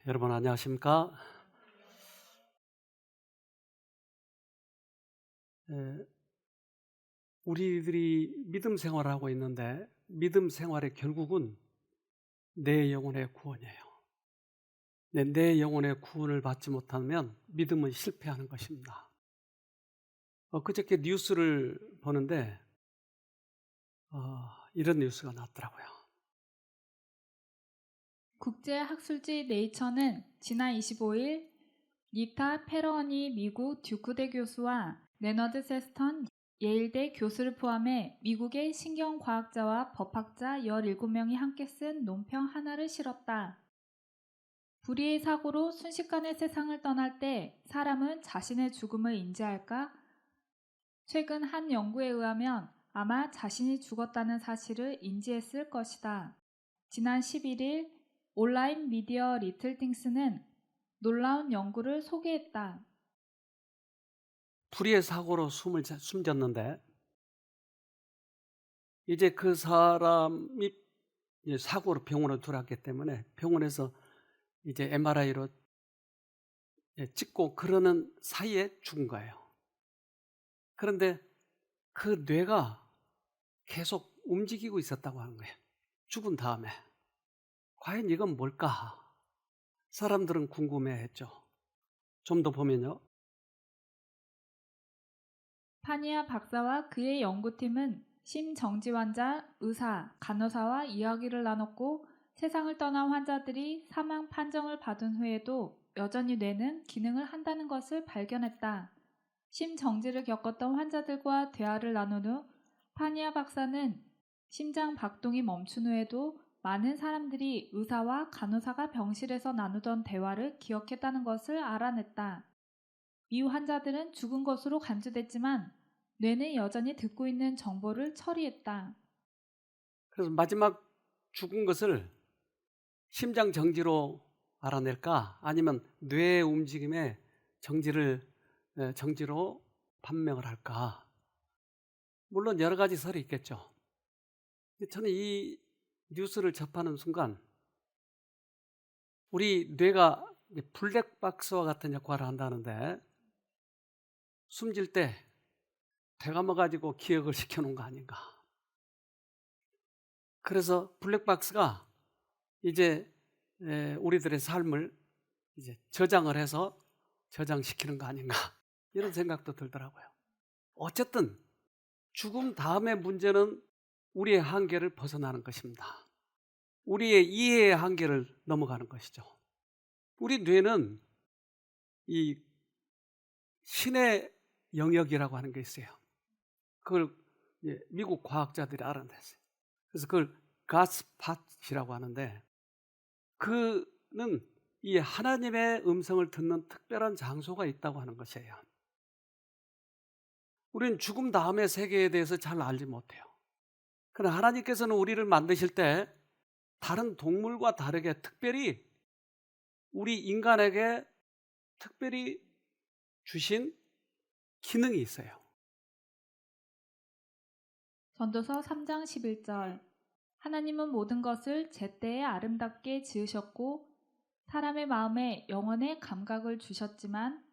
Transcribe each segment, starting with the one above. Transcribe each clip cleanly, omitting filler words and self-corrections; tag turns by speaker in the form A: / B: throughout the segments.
A: 여러분 안녕하십니까? 에, 우리들이 믿음 생활을 하고 있는데 믿음 생활의 결국은 내 영혼의 구원이에요. 내 영혼의 구원을 받지 못하면 믿음은 실패하는 것입니다. 그저께 뉴스를 보는데 이런 뉴스가 나왔더라고요.
B: 국제학술지 네이처는 지난 25일 리타 페러니 미국 듀크대 교수와 레너드 세스턴 예일대 교수를 포함해 미국의 신경과학자와 법학자 17명이 함께 쓴 논평 하나를 실었다. 불의의 사고로 순식간에 세상을 떠날 때 사람은 자신의 죽음을 인지할까? 최근 한 연구에 의하면 아마 자신이 죽었다는 사실을 인지했을 것이다. 지난 11일 온라인 미디어 리틀띵스는 놀라운 연구를 소개했다.
A: 불의의 사고로 숨졌는데 이제 그 사람이 사고로 병원으로 들어왔기 때문에 병원에서 이제 MRI로 찍고 그러는 사이에 죽은 거예요. 그런데 그 뇌가 계속 움직이고 있었다고 하는 거예요. 죽은 다음에. 과연 이건 뭘까? 사람들은 궁금해했죠. 좀 더 보면요.
B: 파니아 박사와 그의 연구팀은 심정지 환자, 의사, 간호사와 이야기를 나눴고 세상을 떠난 환자들이 사망 판정을 받은 후에도 여전히 뇌는 기능을 한다는 것을 발견했다. 심정지를 겪었던 환자들과 대화를 나눈 후 파니아 박사는 심장 박동이 멈춘 후에도 많은 사람들이 의사와 간호사가 병실에서 나누던 대화를 기억했다는 것을 알아냈다. 이후 환자들은 죽은 것으로 간주됐지만 뇌는 여전히 듣고 있는 정보를 처리했다.
A: 그래서 마지막 죽은 것을 심장 정지로 알아낼까? 아니면 뇌의 움직임의 정지로 판명을 할까? 물론 여러 가지 설이 있겠죠. 저는 이 뉴스를 접하는 순간 우리 뇌가 블랙박스와 같은 역할을 한다는데 숨질 때 되감아가지고 기억을 시켜놓은 거 아닌가. 그래서 블랙박스가 이제 우리들의 삶을 이제 저장을 해서 저장시키는 거 아닌가 이런 생각도 들더라고요. 어쨌든 죽음 다음의 문제는 우리의 한계를 벗어나는 것입니다. 우리의 이해의 한계를 넘어가는 것이죠. 우리 뇌는 이 신의 영역이라고 하는 게 있어요. 그걸 미국 과학자들이 알아냈어요. 그래서 그걸 가스팟이라고 하는데 그는 이 하나님의 음성을 듣는 특별한 장소가 있다고 하는 것이에요. 우리는 죽음 다음의 세계에 대해서 잘 알지 못해요. 그러나 하나님께서는 우리를 만드실 때 다른 동물과 다르게 특별히 우리 인간에게 특별히 주신 기능이 있어요.
B: 전도서 3장 11절 하나님은 모든 것을 제때에 아름답게 지으셨고 사람의 마음에 영혼의 감각을 주셨지만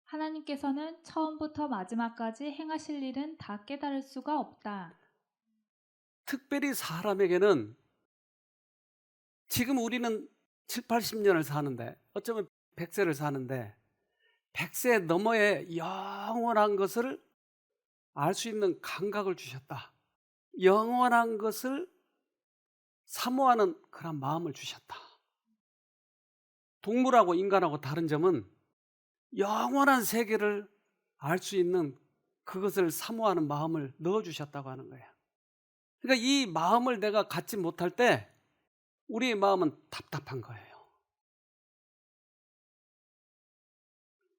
B: 하나님께서는 처음부터 마지막까지 행하실 일은 다 깨달을 수가 없다.
A: 특별히 사람에게는 지금 우리는 7, 80년을 사는데 어쩌면 100세를 사는데 100세 너머의 영원한 것을 알 수 있는 감각을 주셨다. 영원한 것을 사모하는 그런 마음을 주셨다. 동물하고 인간하고 다른 점은 영원한 세계를 알 수 있는 그것을 사모하는 마음을 넣어주셨다고 하는 거예요. 그러니까 이 마음을 내가 갖지 못할 때 우리의 마음은 답답한 거예요.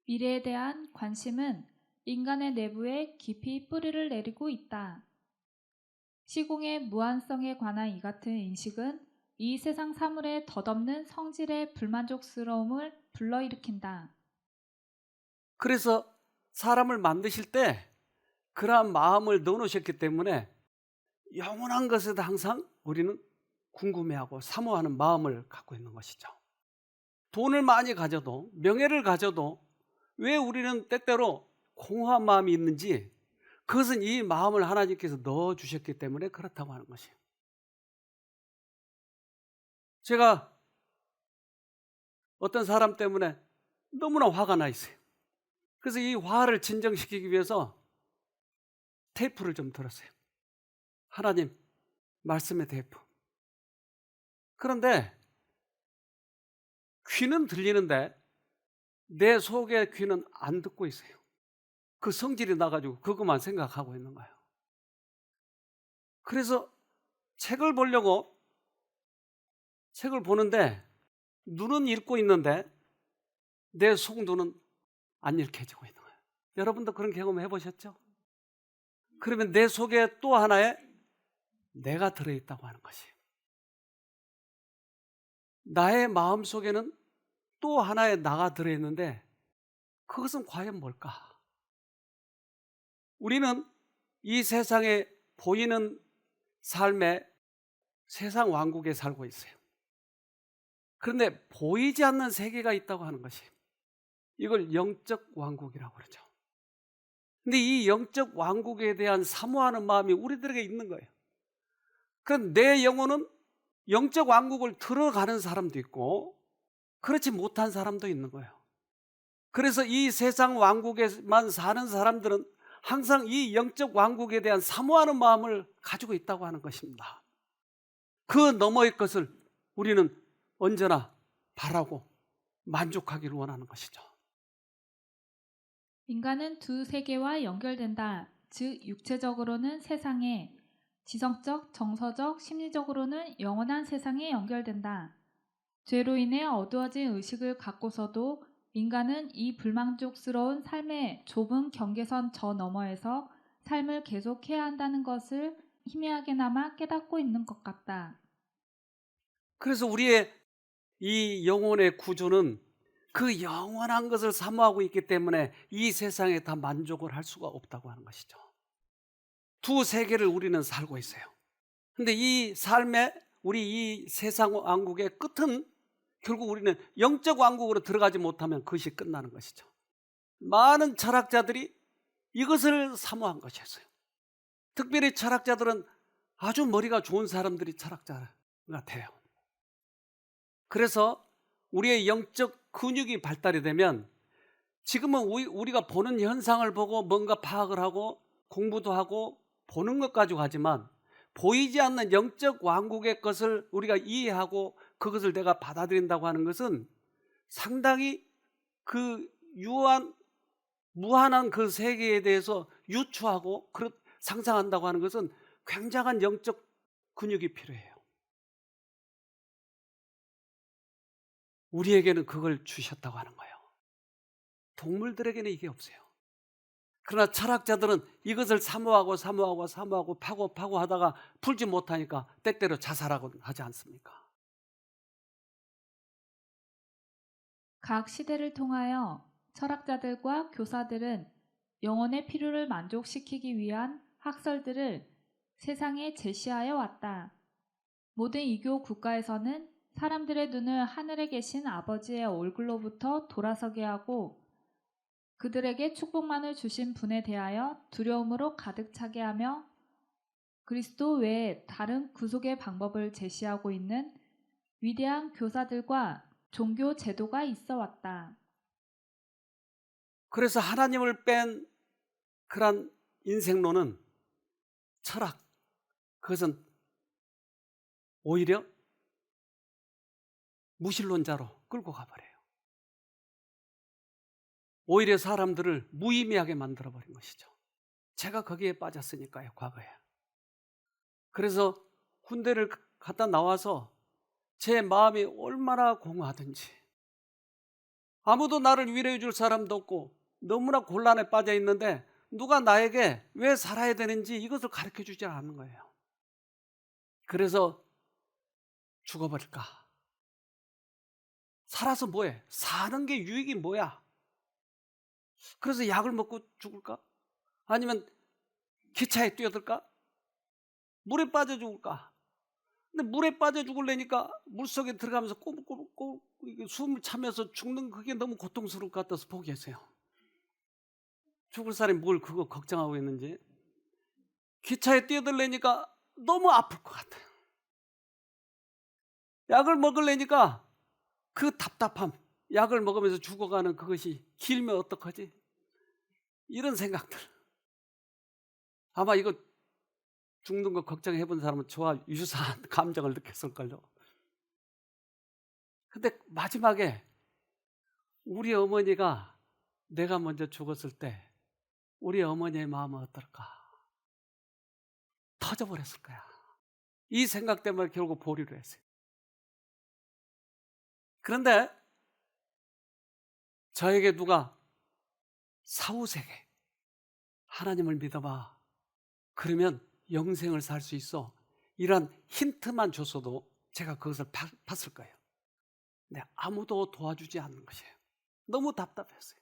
B: 미래에 대한 관심은 인간의 내부에 깊이 뿌리를 내리고 있다. 시공의 무한성에 관한 이 같은 인식은 이 세상 사물의 덧없는 성질의 불만족스러움을 불러일으킨다.
A: 그래서 사람을 만드실 때 그러한 마음을 넣어놓으셨기 때문에 영원한 것에 항상 우리는 궁금해하고 사모하는 마음을 갖고 있는 것이죠. 돈을 많이 가져도, 명예를 가져도 왜 우리는 때때로 공허한 마음이 있는지, 그것은 이 마음을 하나님께서 넣어주셨기 때문에 그렇다고 하는 것이에요. 제가 어떤 사람 때문에 너무나 화가 나 있어요. 그래서 이 화를 진정시키기 위해서 테이프를 좀 들었어요. 하나님 말씀의 테이프. 그런데 귀는 들리는데 내 속의 귀는 안 듣고 있어요. 그 성질이 나가지고 그것만 생각하고 있는 거예요. 그래서 책을 보려고 책을 보는데 눈은 읽고 있는데 내 속눈은 안 읽혀지고 있는 거예요. 여러분도 그런 경험 해보셨죠? 그러면 내 속에 또 하나의 내가 들어있다고 하는 것이에요. 나의 마음 속에는 또 하나의 나가 들어있는데 그것은 과연 뭘까? 우리는 이 세상에 보이는 삶의 세상 왕국에 살고 있어요. 그런데 보이지 않는 세계가 있다고 하는 것이에요. 이걸 영적 왕국이라고 그러죠. 근데 이 영적 왕국에 대한 사모하는 마음이 우리들에게 있는 거예요. 그럼 내 영혼은 영적 왕국을 들어가는 사람도 있고 그렇지 못한 사람도 있는 거예요. 그래서 이 세상 왕국에만 사는 사람들은 항상 이 영적 왕국에 대한 사모하는 마음을 가지고 있다고 하는 것입니다. 그 너머의 것을 우리는 언제나 바라고 만족하기를 원하는 것이죠.
B: 인간은 두 세계와 연결된다. 즉 육체적으로는 세상에, 지성적, 정서적, 심리적으로는 영원한 세상에 연결된다. 죄로 인해 어두워진 의식을 갖고서도 인간은 이 불만족스러운 삶의 좁은 경계선 저 너머에서 삶을 계속해야 한다는 것을 희미하게나마 깨닫고 있는 것 같다.
A: 그래서 우리의 이 영혼의 구조는 그 영원한 것을 사모하고 있기 때문에 이 세상에 다 만족을 할 수가 없다고 하는 것이죠. 두 세계를 우리는 살고 있어요. 근데 이 삶의 우리 이 세상 왕국의 끝은 결국 우리는 영적 왕국으로 들어가지 못하면 그것이 끝나는 것이죠. 많은 철학자들이 이것을 사모한 것이었어요. 특별히 철학자들은 아주 머리가 좋은 사람들이 철학자가 돼요. 그래서 우리의 영적 근육이 발달이 되면 지금은 우리가 보는 현상을 보고 뭔가 파악을 하고 공부도 하고 보는 것 가지고 하지만 보이지 않는 영적 왕국의 것을 우리가 이해하고 그것을 내가 받아들인다고 하는 것은 상당히 그 무한한 그 세계에 대해서 유추하고 상상한다고 하는 것은 굉장한 영적 근육이 필요해요. 우리에게는 그걸 주셨다고 하는 거예요. 동물들에게는 이게 없어요. 그러나 철학자들은 이것을 사모하고 파고 하다가 풀지 못하니까 때때로 자살하곤 하지 않습니까?
B: 각 시대를 통하여 철학자들과 교사들은 영혼의 필요를 만족시키기 위한 학설들을 세상에 제시하여 왔다. 모든 이교 국가에서는 사람들의 눈을 하늘에 계신 아버지의 얼굴로부터 돌아서게 하고 그들에게 축복만을 주신 분에 대하여 두려움으로 가득 차게 하며 그리스도 외에 다른 구속의 방법을 제시하고 있는 위대한 교사들과 종교 제도가 있어 왔다.
A: 그래서 하나님을 뺀 그런 인생론은 철학, 그것은 오히려 무신론자로 끌고 가버려요. 오히려 사람들을 무의미하게 만들어버린 것이죠. 제가 거기에 빠졌으니까요, 과거에. 그래서 군대를 갔다 나와서 제 마음이 얼마나 공허하든지 아무도 나를 위로해 줄 사람도 없고 너무나 곤란에 빠져 있는데 누가 나에게 왜 살아야 되는지 이것을 가르쳐 주지 않는 거예요. 그래서 죽어버릴까? 살아서 뭐해? 사는 게 유익이 뭐야? 그래서 약을 먹고 죽을까? 아니면 기차에 뛰어들까? 물에 빠져 죽을까? 근데 물에 빠져 죽을래니까 물속에 들어가면서 꼬불꼬불 이게 숨을 차면서 죽는 그게 너무 고통스러울 것 같아서 포기했어요. 죽을 사람이 뭘 그거 걱정하고 있는지. 기차에 뛰어들려니까 너무 아플 것 같아요. 약을 먹으려니까 그 답답함, 약을 먹으면서 죽어가는 그것이 길면 어떡하지? 이런 생각들. 아마 이거 죽는 거 걱정해 본 사람은 저와 유사한 감정을 느꼈을걸요. 근데 마지막에 우리 어머니가 내가 먼저 죽었을 때 우리 어머니의 마음은 어떨까? 터져버렸을 거야. 이 생각 때문에 결국 보류를 했어요. 그런데 저에게 누가 사후세계, 하나님을 믿어봐. 그러면 영생을 살 수 있어. 이런 힌트만 줬어도 제가 그것을 봤을 거예요. 근데 아무도 도와주지 않는 것이에요. 너무 답답했어요.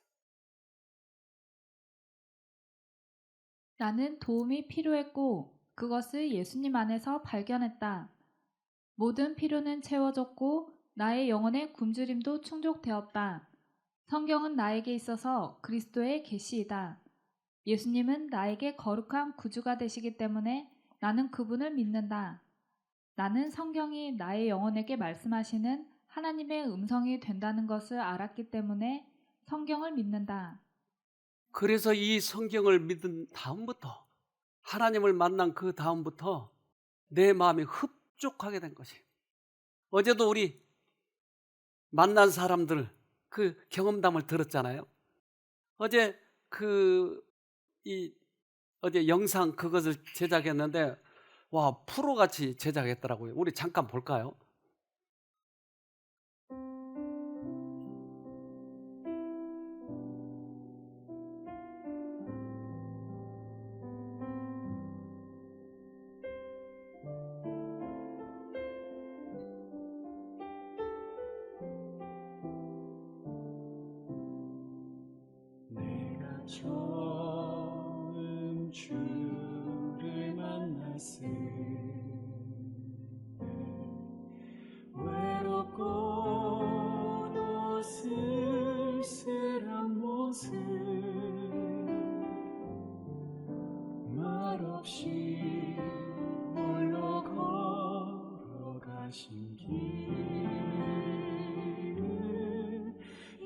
B: 나는 도움이 필요했고 그것을 예수님 안에서 발견했다. 모든 필요는 채워졌고 나의 영혼의 굶주림도 충족되었다. 성경은 나에게 있어서 그리스도의 계시이다. 예수님은 나에게 거룩한 구주가 되시기 때문에 나는 그분을 믿는다. 나는 성경이 나의 영혼에게 말씀하시는 하나님의 음성이 된다는 것을 알았기 때문에 성경을 믿는다.
A: 그래서 이 성경을 믿은 다음부터, 하나님을 만난 그 다음부터 내 마음이 흡족하게 된 것이에요. 어제도 우리 만난 사람들 그 경험담을 들었잖아요. 어제 어제 영상 그것을 제작했는데 와, 프로같이 제작했더라고요. 우리 잠깐 볼까요?
C: 내가 처음 주를 만났을 때 외롭고도 쓸쓸한 모습 말없이 홀로 걸어가신 길은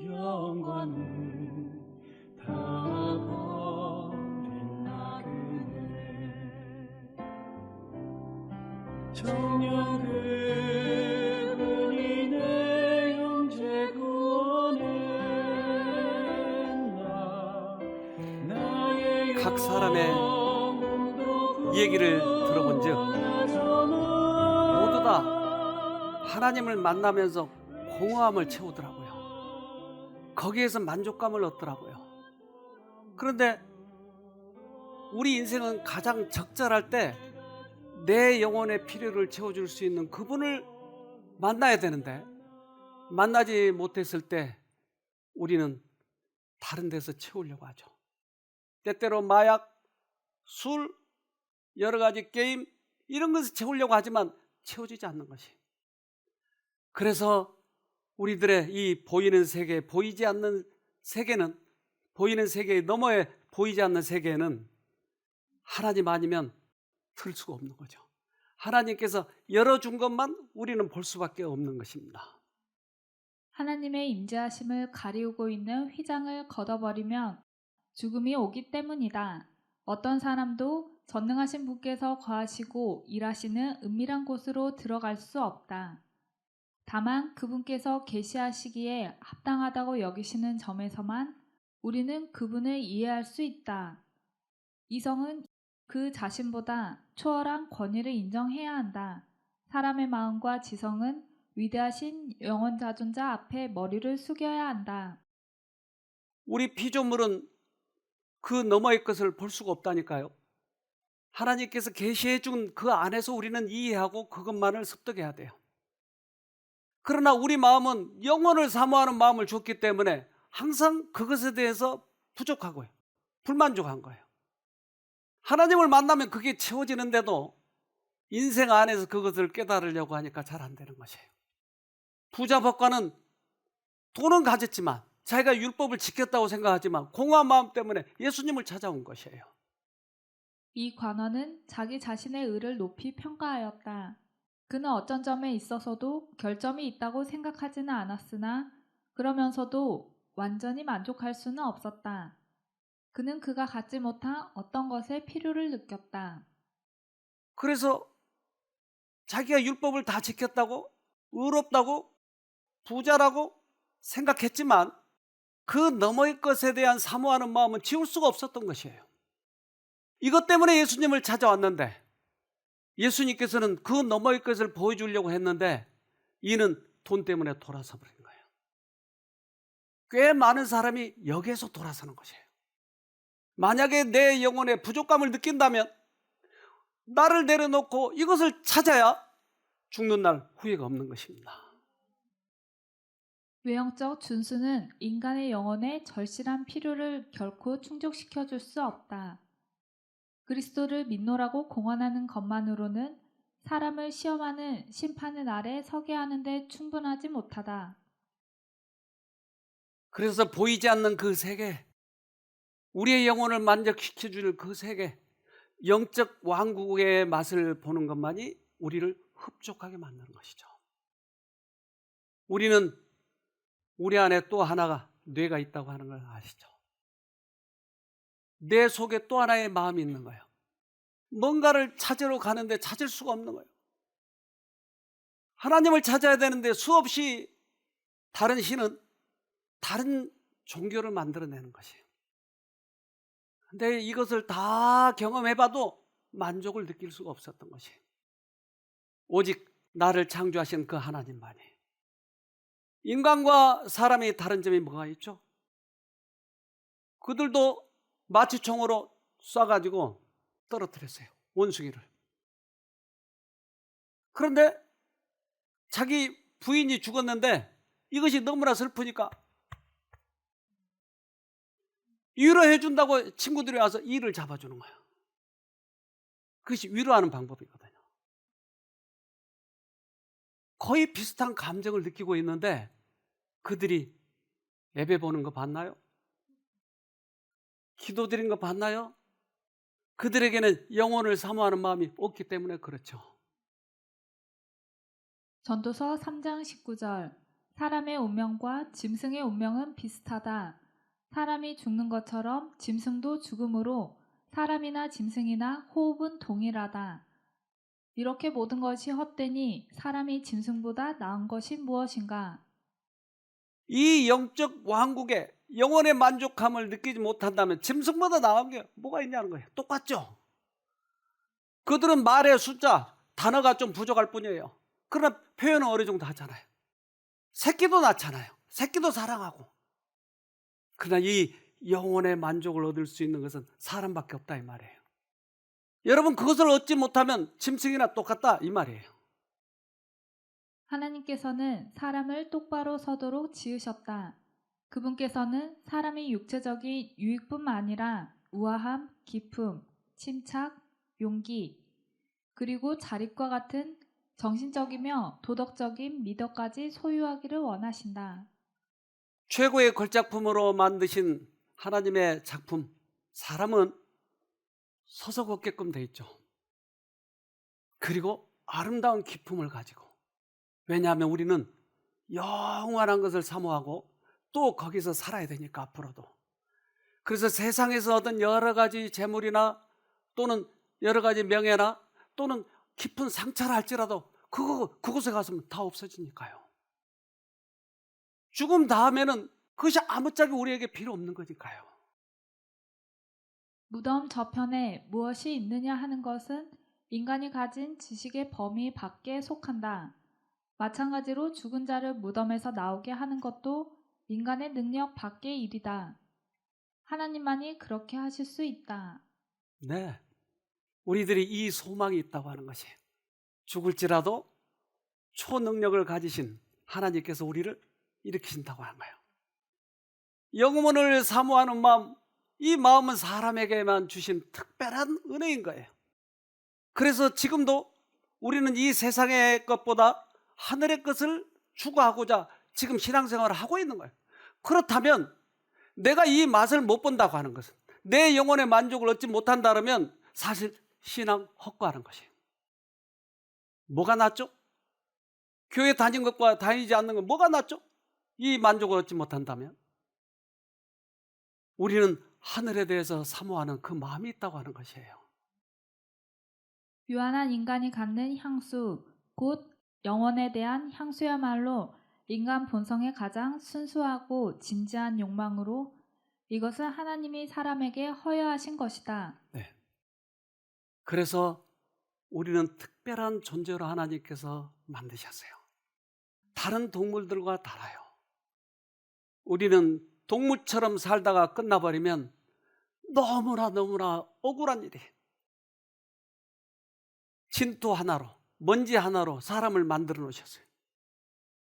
C: 영광을 다 버린 나그네 정녕 그분이 내 형제 구원했나 나의
A: 각 사람의 얘기를 들어본즉 모두 다 하나님을 만나면서 공허함을 채우더라고요. 거기에서 만족감을 얻더라고요. 그런데 우리 인생은 가장 적절할 때 내 영혼의 필요를 채워줄 수 있는 그분을 만나야 되는데 만나지 못했을 때 우리는 다른 데서 채우려고 하죠. 때때로 마약, 술, 여러 가지 게임 이런 것을 채우려고 하지만 채워지지 않는 것이. 그래서 우리들의 이 보이는 세계, 보이지 않는 세계는 보이는 세계 너머에 보이지 않는 세계는 하나님 아니면 틀 수가 없는 거죠. 하나님께서 열어준 것만 우리는 볼 수밖에 없는 것입니다.
B: 하나님의 임재하심을 가리우고 있는 휘장을 걷어버리면 죽음이 오기 때문이다. 어떤 사람도 전능하신 분께서 거하시고 일하시는 은밀한 곳으로 들어갈 수 없다. 다만 그분께서 계시하시기에 합당하다고 여기시는 점에서만 우리는 그분을 이해할 수 있다. 이성은 그 자신보다 초월한 권위를 인정해야 한다. 사람의 마음과 지성은 위대하신 영원자존자 앞에 머리를 숙여야 한다.
A: 우리 피조물은 그 너머의 것을 볼 수가 없다니까요. 하나님께서 계시해 준 그 안에서 우리는 이해하고 그것만을 습득해야 돼요. 그러나 우리 마음은 영원을 사모하는 마음을 줬기 때문에 항상 그것에 대해서 부족하고요. 불만족한 거예요. 하나님을 만나면 그게 채워지는데도 인생 안에서 그것을 깨달으려고 하니까 잘 안 되는 것이에요. 부자 법관은 돈은 가졌지만 자기가 율법을 지켰다고 생각하지만 공허한 마음 때문에 예수님을 찾아온 것이에요.
B: 이 관원은 자기 자신의 의를 높이 평가하였다. 그는 어떤 점에 있어서도 결점이 있다고 생각하지는 않았으나 그러면서도 완전히 만족할 수는 없었다. 그는 그가 갖지 못한 어떤 것의 필요를 느꼈다.
A: 그래서 자기가 율법을 다 지켰다고, 의롭다고, 부자라고 생각했지만 그 너머의 것에 대한 사모하는 마음은 지울 수가 없었던 것이에요. 이것 때문에 예수님을 찾아왔는데 예수님께서는 그 너머의 것을 보여주려고 했는데 이는 돈 때문에 돌아서 버린 거예요. 꽤 많은 사람이 여기에서 돌아서는 것이에요. 만약에 내 영혼에 부족감을 느낀다면 나를 내려놓고 이것을 찾아야 죽는 날 후회가 없는 것입니다.
B: 외형적 준수는 인간의 영혼의 절실한 필요를 결코 충족시켜 줄 수 없다. 그리스도를 믿노라고 공언하는 것만으로는 사람을 시험하는 심판의 날에 서게 하는데 충분하지 못하다.
A: 그래서 보이지 않는 그 세계, 우리의 영혼을 만족시켜줄 그 세계, 영적 왕국의 맛을 보는 것만이 우리를 흡족하게 만드는 것이죠. 우리는 우리 안에 또 하나가 뇌가 있다고 하는 걸 아시죠? 내 속에 또 하나의 마음이 있는 거예요. 뭔가를 찾으러 가는데 찾을 수가 없는 거예요. 하나님을 찾아야 되는데 수없이 다른 신은 다른 종교를 만들어내는 것이에요. 근데 이것을 다 경험해봐도 만족을 느낄 수가 없었던 것이에요. 오직 나를 창조하신 그 하나님만이. 인간과 사람이 다른 점이 뭐가 있죠? 그들도 마취총으로 쏴가지고 떨어뜨렸어요. 원숭이를. 그런데 자기 부인이 죽었는데 이것이 너무나 슬프니까 위로해 준다고 친구들이 와서 이를 잡아주는 거예요. 그것이 위로하는 방법이거든요. 거의 비슷한 감정을 느끼고 있는데 그들이 예배 보는 거 봤나요? 기도 드린 거 봤나요? 그들에게는 영혼을 사모하는 마음이 없기 때문에 그렇죠.
B: 전도서 3장 19절 사람의 운명과 짐승의 운명은 비슷하다. 사람이 죽는 것처럼 짐승도 죽음으로 사람이나 짐승이나 호흡은 동일하다. 이렇게 모든 것이 헛되니 사람이 짐승보다 나은 것이 무엇인가?
A: 이 영적 왕국에 영혼의 만족함을 느끼지 못한다면 짐승보다 나은 게 뭐가 있냐는 거예요. 똑같죠? 그들은 말의 숫자, 단어가 좀 부족할 뿐이에요. 그러나 표현은 어느 정도 하잖아요. 새끼도 낳잖아요. 새끼도 사랑하고. 그러나 이 영혼의 만족을 얻을 수 있는 것은 사람밖에 없다 이 말이에요. 여러분 그것을 얻지 못하면 짐승이나 똑같다 이 말이에요.
B: 하나님께서는 사람을 똑바로 서도록 지으셨다. 그분께서는 사람이 육체적인 유익뿐만 아니라 우아함, 기품, 침착, 용기, 그리고 자립과 같은 정신적이며 도덕적인 미덕까지 소유하기를 원하신다.
A: 최고의 걸작품으로 만드신 하나님의 작품, 사람은 서서 걷게끔 돼 있죠. 그리고 아름다운 기품을 가지고. 왜냐하면 우리는 영원한 것을 사모하고 또 거기서 살아야 되니까 앞으로도. 그래서 세상에서 얻은 여러 가지 재물이나 또는 여러 가지 명예나 또는 깊은 상처를 할지라도 그곳에 가서는 다 없어지니까요. 죽음 다음에는 그것이 아무짝에 우리에게 필요 없는 거니까요.
B: 무덤 저편에 무엇이 있느냐 하는 것은 인간이 가진 지식의 범위 밖에 속한다. 마찬가지로 죽은 자를 무덤에서 나오게 하는 것도 인간의 능력 밖의 일이다. 하나님만이 그렇게 하실 수 있다.
A: 네, 우리들이 이 소망이 있다고 하는 것이 죽을지라도 초능력을 가지신 하나님께서 우리를 일으키신다고 하는 거예요. 영혼을 사모하는 마음, 이 마음은 사람에게만 주신 특별한 은혜인 거예요. 그래서 지금도 우리는 이 세상의 것보다 하늘의 것을 추구하고자 지금 신앙생활을 하고 있는 거예요. 그렇다면 내가 이 맛을 못 본다고 하는 것은, 내 영혼의 만족을 얻지 못한다 그러면 사실 신앙 헛구하는 것이에요. 뭐가 낫죠? 교회 다닌 것과 다니지 않는 것 뭐가 낫죠? 이 만족을 얻지 못한다면 우리는 하늘에 대해서 사모하는 그 마음이 있다고 하는 것이에요.
B: 유한한 인간이 갖는 향수, 곧 영혼에 대한 향수야말로 인간 본성의 가장 순수하고 진지한 욕망으로 이것은 하나님이 사람에게 허여하신 것이다.
A: 네. 그래서 우리는 특별한 존재로 하나님께서 만드셨어요. 다른 동물들과 달라요. 우리는 동물처럼 살다가 끝나버리면 너무나 억울한 일이. 진토 하나로, 먼지 하나로 사람을 만들어 놓으셨어요.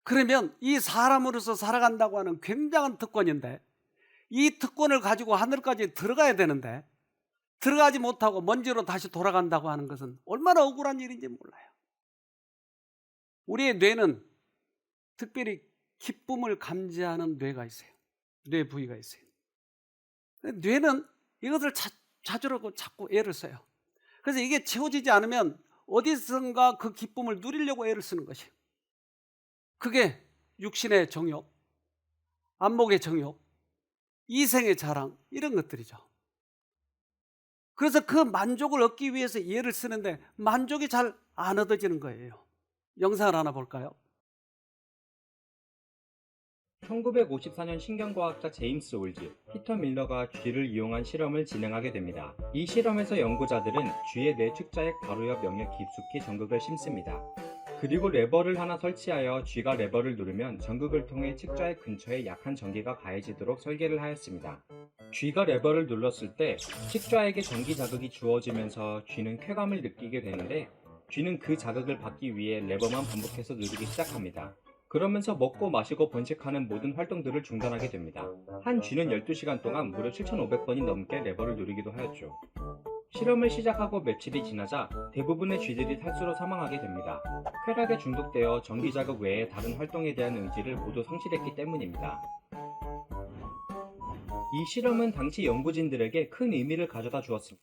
A: 그러면 이 사람으로서 살아간다고 하는 굉장한 특권인데, 이 특권을 가지고 하늘까지 들어가야 되는데 들어가지 못하고 먼지로 다시 돌아간다고 하는 것은 얼마나 억울한 일인지 몰라요. 우리의 뇌는 특별히 기쁨을 감지하는 뇌가 있어요. 뇌 부위가 있어요. 뇌는 이것을 찾으려고 자꾸 애를 써요. 그래서 이게 채워지지 않으면 어디선가 그 기쁨을 누리려고 애를 쓰는 것이에요. 그게 육신의 정욕, 안목의 정욕, 이생의 자랑, 이런 것들이죠. 그래서 그 만족을 얻기 위해서 애를 쓰는데 만족이 잘 안 얻어지는 거예요. 영상을 하나 볼까요?
D: 1954년 신경과학자 제임스 올즈, 피터 밀러가 쥐를 이용한 실험을 진행하게 됩니다. 이 실험에서 연구자들은 쥐의 뇌 축자액 바로 옆 영역 깊숙이 전극을 심습니다. 그리고 레버를 하나 설치하여 쥐가 레버를 누르면 전극을 통해 측자액 근처에 약한 전기가 가해지도록 설계를 하였습니다. 쥐가 레버를 눌렀을 때 측좌액에 전기 자극이 주어지면서 쥐는 쾌감을 느끼게 되는데, 쥐는 그 자극을 받기 위해 레버만 반복해서 누르기 시작합니다. 그러면서 먹고 마시고 번식하는 모든 활동들을 중단하게 됩니다. 한 쥐는 12시간 동안 무려 7,500번이 넘게 레버를 누르기도 하였죠. 실험을 시작하고 며칠이 지나자 대부분의 쥐들이 탈수로 사망하게 됩니다. 쾌락에 중독되어 전기 자극 외에 다른 활동에 대한 의지를 모두 상실했기 때문입니다. 이 실험은 당시 연구진들에게 큰 의미를 가져다 주었습니다.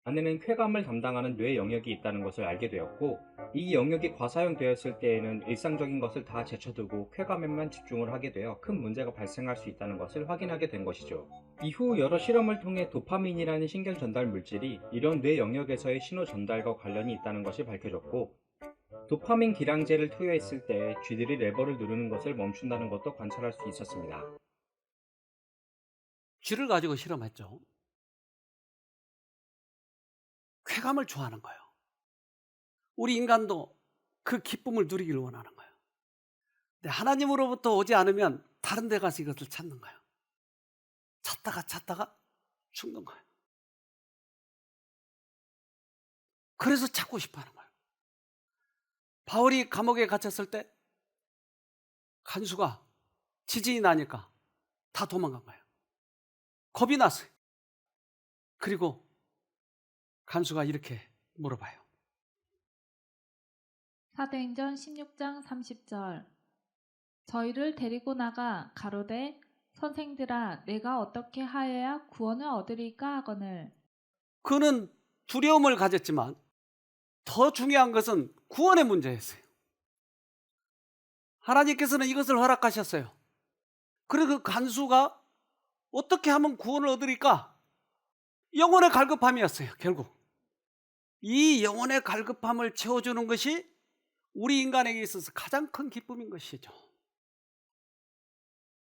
D: 안에는 쾌감을 담당하는 뇌 영역이 있다는 것을 알게 되었고, 이 영역이 과사용되었을 때에는 일상적인 것을 다 제쳐두고 쾌감에만 집중을 하게 되어 큰 문제가 발생할 수 있다는 것을 확인하게 된 것이죠. 이후 여러 실험을 통해 도파민이라는 신경 전달 물질이 이런 뇌 영역에서의 신호 전달과 관련이 있다는 것이 밝혀졌고, 도파민 기량제를 투여했을 때 쥐들이 레버를 누르는 것을 멈춘다는 것도 관찰할 수 있었습니다.
A: 쥐를 가지고 실험했죠. 쾌감을 좋아하는 거예요. 우리 인간도 그 기쁨을 누리기를 원하는 거예요. 근데 하나님으로부터 오지 않으면 다른 데 가서 이것을 찾는 거예요. 찾다가 죽는 거예요. 그래서 찾고 싶어 하는 거예요. 바울이 감옥에 갇혔을 때 간수가 지진이 나니까 다 도망간 거예요. 겁이 났어요. 그리고 간수가 이렇게 물어봐요.
B: 사도행전 16장 30절. 저희를 데리고 나가 가로되 선생들아 내가 어떻게 하여야 구원을 얻으리까 하거늘.
A: 그는 두려움을 가졌지만 더 중요한 것은 구원의 문제였어요. 하나님께서는 이것을 허락하셨어요. 그리고 그 간수가 어떻게 하면 구원을 얻으리까? 영혼의 갈급함이었어요. 결국 이 영혼의 갈급함을 채워주는 것이 우리 인간에게 있어서 가장 큰 기쁨인 것이죠.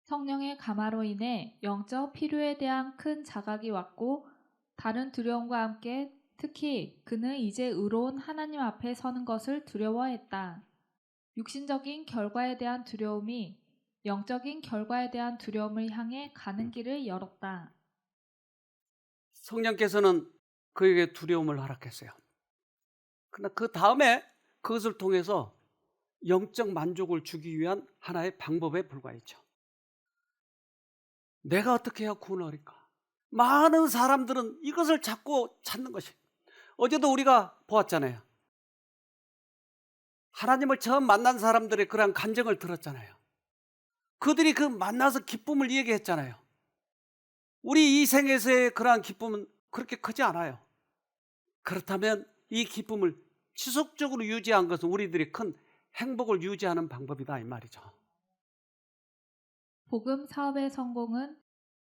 B: 성령의 감화로 인해 영적 필요에 대한 큰 자각이 왔고, 다른 두려움과 함께 특히 그는 이제 의로운 하나님 앞에 서는 것을 두려워했다. 육신적인 결과에 대한 두려움이 영적인 결과에 대한 두려움을 향해 가는 길을 열었다.
A: 성령께서는 그에게 두려움을 허락했어요. 그러나 그 다음에 그것을 통해서 영적 만족을 주기 위한 하나의 방법에 불과했죠. 내가 어떻게 해야 구원을 얻을까? 많은 사람들은 이것을 찾고 찾는 것이. 어제도 우리가 보았잖아요. 하나님을 처음 만난 사람들의 그런 간증을 들었잖아요. 그들이 그 만나서 기쁨을 얘기했잖아요. 우리 이 생에서의 그러한 기쁨은 그렇게 크지 않아요. 그렇다면 이 기쁨을 지속적으로 유지한 것은 우리들이 큰 행복을 유지하는 방법이다 이 말이죠.
B: 복음 사업의 성공은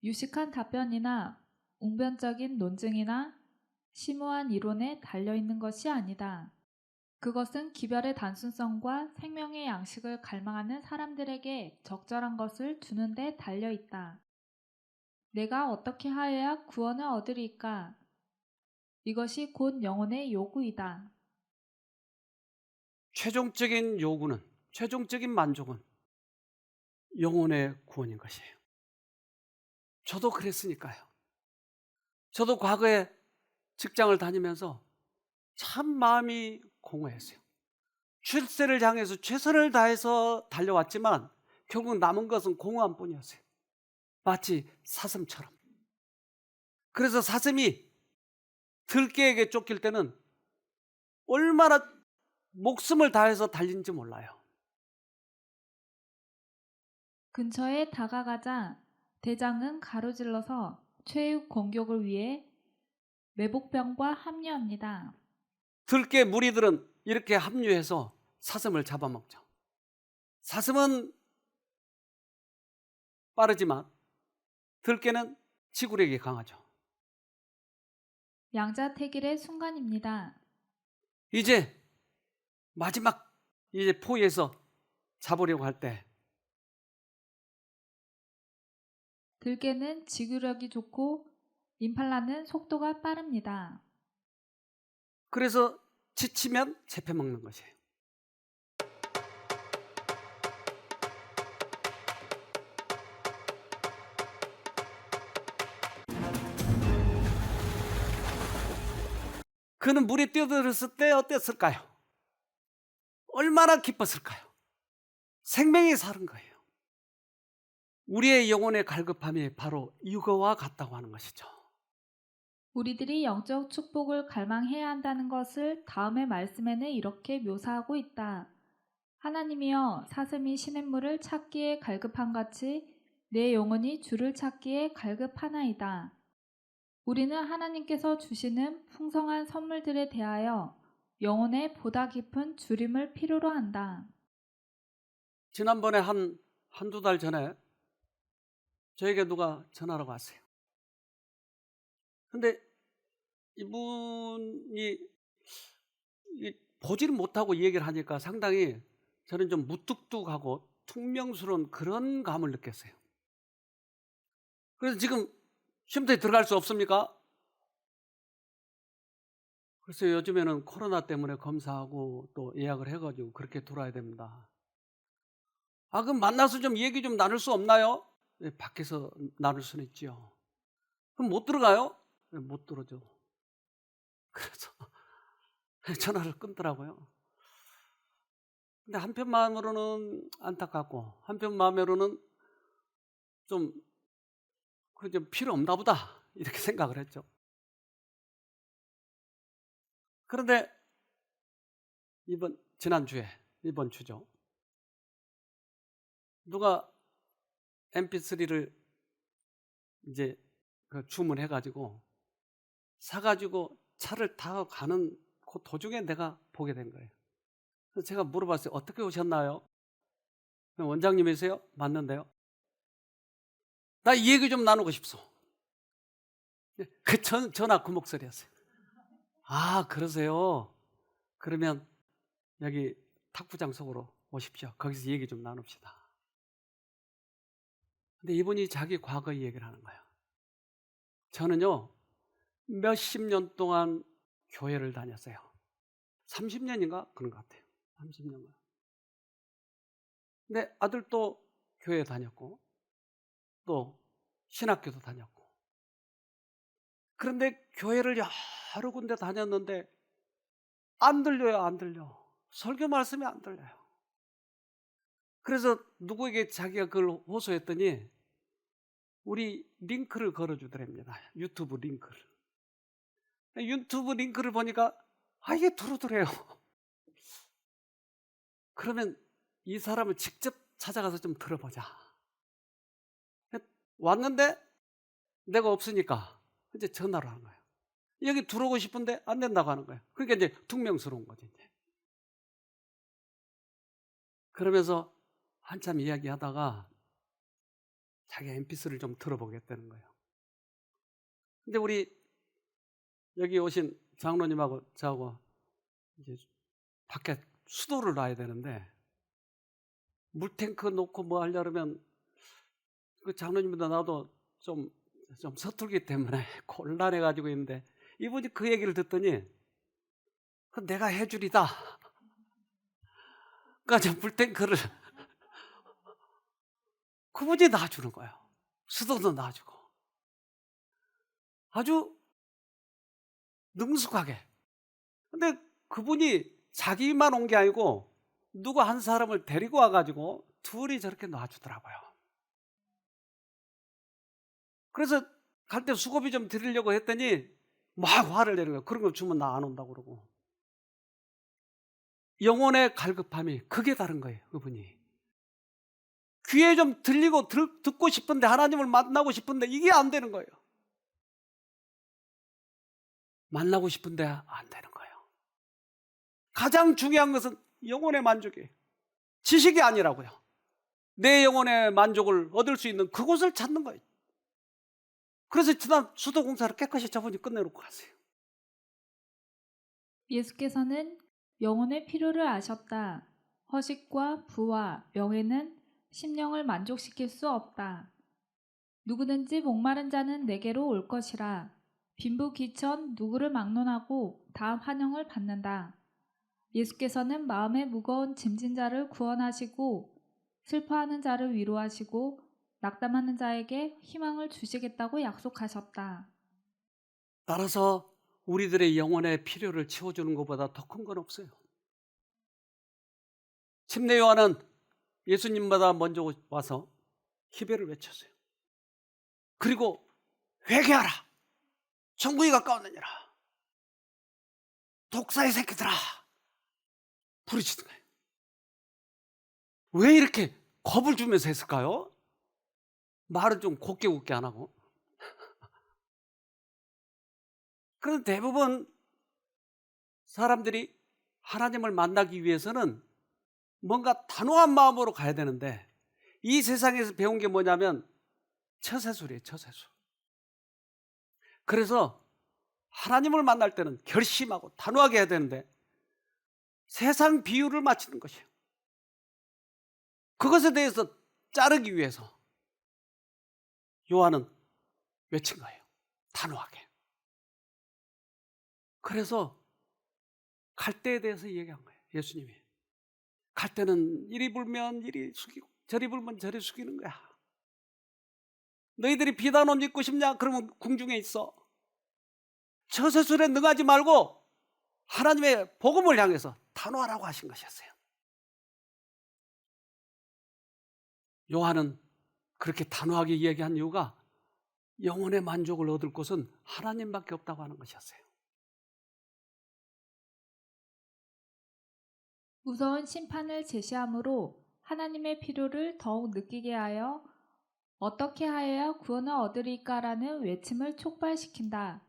B: 유식한 답변이나 웅변적인 논증이나 심오한 이론에 달려있는 것이 아니다. 그것은 기별의 단순성과 생명의 양식을 갈망하는 사람들에게 적절한 것을 주는 데 달려있다. 내가 어떻게 하여야 구원을 얻으리까? 이것이 곧 영혼의 요구이다.
A: 최종적인 요구는, 최종적인 만족은 영혼의 구원인 것이에요. 저도 그랬으니까요. 저도 과거에 직장을 다니면서 참 마음이 공허했어요. 출세를 향해서 최선을 다해서 달려왔지만 결국 남은 것은 공허한 뿐이었어요. 마치 사슴처럼. 그래서 사슴이 들깨에게 쫓길 때는 얼마나 목숨을 다해서 달린지 몰라요.
B: 근처에 다가가자 대장은 가로질러서 최후 공격을 위해 매복병과 합류합니다.
A: 들깨 무리들은 이렇게 합류해서 사슴을 잡아먹죠. 사슴은 빠르지만 들깨는 지구력이 강하죠.
B: 양자택일의 순간입니다.
A: 이제 마지막 이제 포위에서 잡으려고 할 때
B: 들깨는 지구력이 좋고 임팔라는 속도가 빠릅니다.
A: 그래서 지치면 잡혀먹는 것이에요. 그는 물에 뛰어들었을 때 어땠을까요? 얼마나 기뻤을까요? 생명이 사는 거예요. 우리의 영혼의 갈급함이 바로 이거와 같다고 하는 것이죠.
B: 우리들이 영적 축복을 갈망해야 한다는 것을 다음의 말씀에는 이렇게 묘사하고 있다. 하나님이여 사슴이 시냇물을 찾기에 갈급한 같이 내 영혼이 주를 찾기에 갈급하나이다. 우리는 하나님께서 주시는 풍성한 선물들에 대하여 영혼의 보다 깊은 주림을 필요로 한다.
A: 지난번에 한두 달 전에 저에게 누가 전화로 왔어요. 근데 이분이 보지를 못하고 얘기를 하니까 상당히 저는 좀 무뚝뚝하고 퉁명스러운 그런 감을 느꼈어요. 그래서 지금 쉼터에 들어갈 수 없습니까? 그래서 요즘에는 코로나 때문에 검사하고 또 예약을 해가지고 그렇게 들어와야 됩니다. 그럼 만나서 좀 얘기 좀 나눌 수 없나요? 네, 밖에서 나눌 수는 있지요. 그럼 못 들어가요? 네, 못 들어죠. 그래서 전화를 끊더라고요. 근데 한편 마음으로는 안타깝고 한편 마음으로는 좀 필요 없나 보다 이렇게 생각을 했죠. 그런데 지난주에 이번 주죠. 누가 mp3를 이제 주문해가지고 사가지고 차를 타고 가는 그 도중에 내가 보게 된 거예요. 그래서 제가 물어봤어요. 어떻게 오셨나요? 원장님이세요? 맞는데요. 나 이 얘기 좀 나누고 싶소. 전화 그 목소리였어요. 그러세요? 그러면 여기 탁구장 속으로 오십시오. 거기서 얘기 좀 나눕시다. 근데 이분이 자기 과거 얘기를 하는 거예요. 저는요, 몇십 년 동안 교회를 다녔어요. 30년인가? 그런 것 같아요. 30년간. 근데 아들도 교회 다녔고, 또 신학교도 다녔고. 그런데 교회를 여러 군데 다녔는데, 안 들려요, 안 들려. 설교 말씀이 안 들려요. 그래서 누구에게 자기가 그걸 호소했더니, 우리 링크를 걸어주더랍니다. 유튜브 링크를. 유튜브 링크를 보니까 이게 두루두래요. 그러면 이 사람을 직접 찾아가서 좀 들어보자. 왔는데 내가 없으니까 이제 전화를 하는 거예요. 여기 들어오고 싶은데 안 된다고 하는 거예요. 그러니까 이제 퉁명스러운 거지. 이제. 그러면서 한참 이야기하다가 자기 MP3를 좀 들어보겠다는 거예요. 근데 우리 여기 오신 장로님하고 저하고 이제 밖에 수도를 놔야 되는데 물탱크 놓고 뭐 하려면 그 장로님보다 나도 좀 서툴기 때문에 곤란해 가지고 있는데 이분이 그 얘기를 듣더니 그 내가 해주리다. 그러니까 저 물탱크를 그분이 놔주는 거예요. 수도도 놔주고 아주 능숙하게. 근데 그분이 자기만 온 게 아니고 누구 한 사람을 데리고 와가지고 둘이 저렇게 놔주더라고요. 그래서 갈 때 수고비 좀 드리려고 했더니 막 화를 내는 거예요. 그런 거 주면 나 안 온다고 그러고. 영혼의 갈급함이 그게 다른 거예요. 그분이. 귀에 좀 들리고 듣고 싶은데 하나님을 만나고 싶은데 이게 안 되는 거예요. 만나고 싶은데 안 되는 거예요. 가장 중요한 것은 영혼의 만족이에요. 지식이 아니라고요. 내 영혼의 만족을 얻을 수 있는 그곳을 찾는 거예요. 그래서 지난 수도공사를 깨끗이 저분이 끝내놓고 가세요.
B: 예수께서는 영혼의 필요를 아셨다. 허식과 부와 명예는 심령을 만족시킬 수 없다. 누구든지 목마른 자는 내게로 올 것이라. 빈부귀천 누구를 막론하고 다 환영을 받는다. 예수께서는 마음에 무거운 짐진 자를 구원하시고 슬퍼하는 자를 위로하시고 낙담하는 자에게 희망을 주시겠다고 약속하셨다.
A: 따라서 우리들의 영혼의 필요를 채워주는 것보다 더 큰 건 없어요. 침례 요한은 예수님마다 먼저 와서 기별을 외쳤어요. 그리고 회개하라. 천국이 가까웠느니라. 독사의 새끼들아. 부르짖는 거예요. 왜 이렇게 겁을 주면서 했을까요? 말은 좀 곱게 곱게 안 하고. 그런데 대부분 사람들이 하나님을 만나기 위해서는 뭔가 단호한 마음으로 가야 되는데 이 세상에서 배운 게 뭐냐면 처세술이에요. 처세술. 그래서 하나님을 만날 때는 결심하고 단호하게 해야 되는데 세상 비유를 맞추는 것이에요. 그것에 대해서 자르기 위해서 요한은 외친 거예요. 단호하게. 그래서 갈 때에 대해서 얘기한 거예요. 예수님이. 갈 때는 이리 불면 이리 숙이고 저리 불면 저리 숙이는 거야. 너희들이 비단 옷 입고 싶냐? 그러면 궁중에 있어. 처세술에 능하지 말고 하나님의 복음을 향해서 단호하라고 하신 것이었어요. 요한은 그렇게 단호하게 이야기한 이유가 영혼의 만족을 얻을 곳은 하나님밖에 없다고 하는 것이었어요.
B: 무서운 심판을 제시함으로 하나님의 필요를 더욱 느끼게 하여 어떻게 하여야 구원을 얻으리까라는 외침을 촉발시킨다.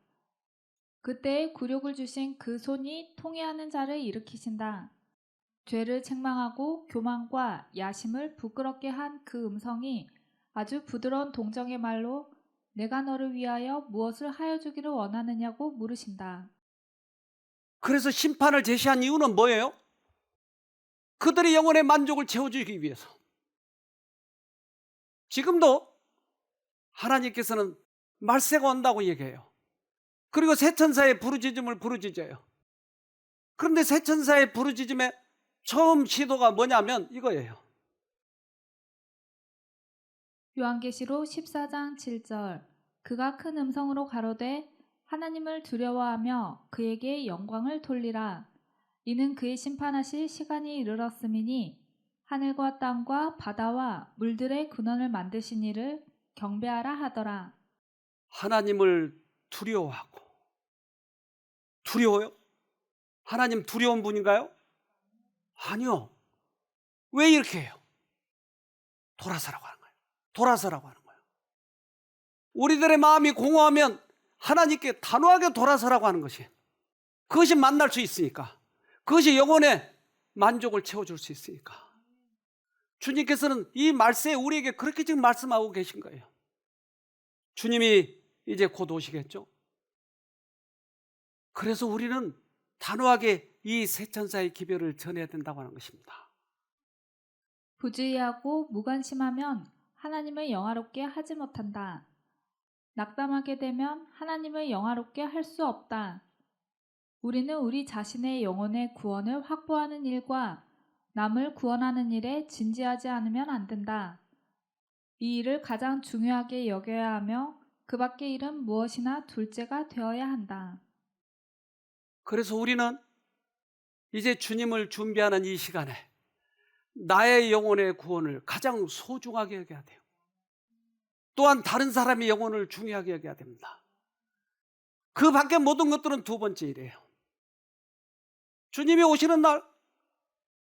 B: 그때 굴욕을 주신 그 손이 통회하는 자를 일으키신다. 죄를 책망하고 교만과 야심을 부끄럽게 한 그 음성이 아주 부드러운 동정의 말로 내가 너를 위하여 무엇을 하여 주기를 원하느냐고 물으신다.
A: 그래서 심판을 제시한 이유는 뭐예요? 그들의 영혼의 만족을 채워주기 위해서. 지금도 하나님께서는 말세가 온다고 얘기해요. 그리고 새 천사의 부르짖음을 부르짖어요. 그런데 새 천사의 부르짖음의 처음 시도가 뭐냐면 이거예요.
B: 요한계시록 14장 7절 그가 큰 음성으로 가로되 하나님을 두려워하며 그에게 영광을 돌리라. 이는 그의 심판하실 시간이 이르렀음이니 하늘과 땅과 바다와 물들의 근원을 만드신 이를 경배하라 하더라.
A: 하나님을 두려워하고. 두려워요? 하나님 두려운 분인가요? 아니요. 왜 이렇게 해요? 돌아서라고 하는 거예요. 돌아서라고 하는 거예요. 우리들의 마음이 공허하면 하나님께 단호하게 돌아서라고 하는 것이에요. 그것이 만날 수 있으니까. 그것이 영혼의 만족을 채워줄 수 있으니까. 주님께서는 이 말씀에 우리에게 그렇게 지금 말씀하고 계신 거예요. 주님이 이제 곧 오시겠죠? 그래서 우리는 단호하게 이 새 천사의 기별을 전해야 된다고 하는 것입니다.
B: 부주의하고 무관심하면 하나님을 영화롭게 하지 못한다. 낙담하게 되면 하나님을 영화롭게 할 수 없다. 우리는 우리 자신의 영혼의 구원을 확보하는 일과 남을 구원하는 일에 진지하지 않으면 안 된다. 이 일을 가장 중요하게 여겨야 하며 그 밖의 일은 무엇이나 둘째가 되어야 한다.
A: 그래서 우리는 이제 주님을 준비하는 이 시간에 나의 영혼의 구원을 가장 소중하게 여겨야 돼요. 또한 다른 사람의 영혼을 중요하게 여겨야 됩니다. 그 밖에 모든 것들은 두 번째 일이에요. 주님이 오시는 날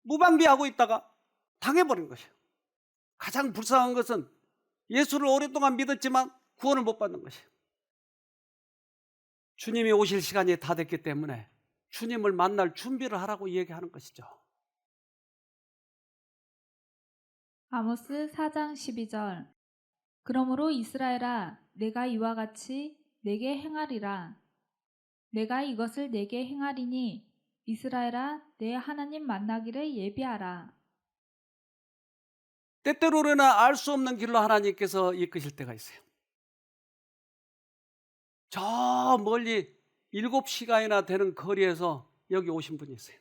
A: 무방비하고 있다가 당해버린 것이에요. 가장 불쌍한 것은 예수를 오랫동안 믿었지만 구원을 못 받는 것이에요. 주님이 오실 시간이 다 됐기 때문에 주님을 만날 준비를 하라고 얘기하는 것이죠.
B: 아모스 4장 12절. 그러므로 이스라엘아, 내가 이와 같이 내게 행하리라. 내가 이것을 내게 행하리니 이스라엘아, 내 하나님 만나기를 예비하라.
A: 때때로는 알 수 없는 길로 하나님께서 이끄실 때가 있어요. 저 멀리 7시간이나 되는 거리에서 여기 오신 분이 있어요.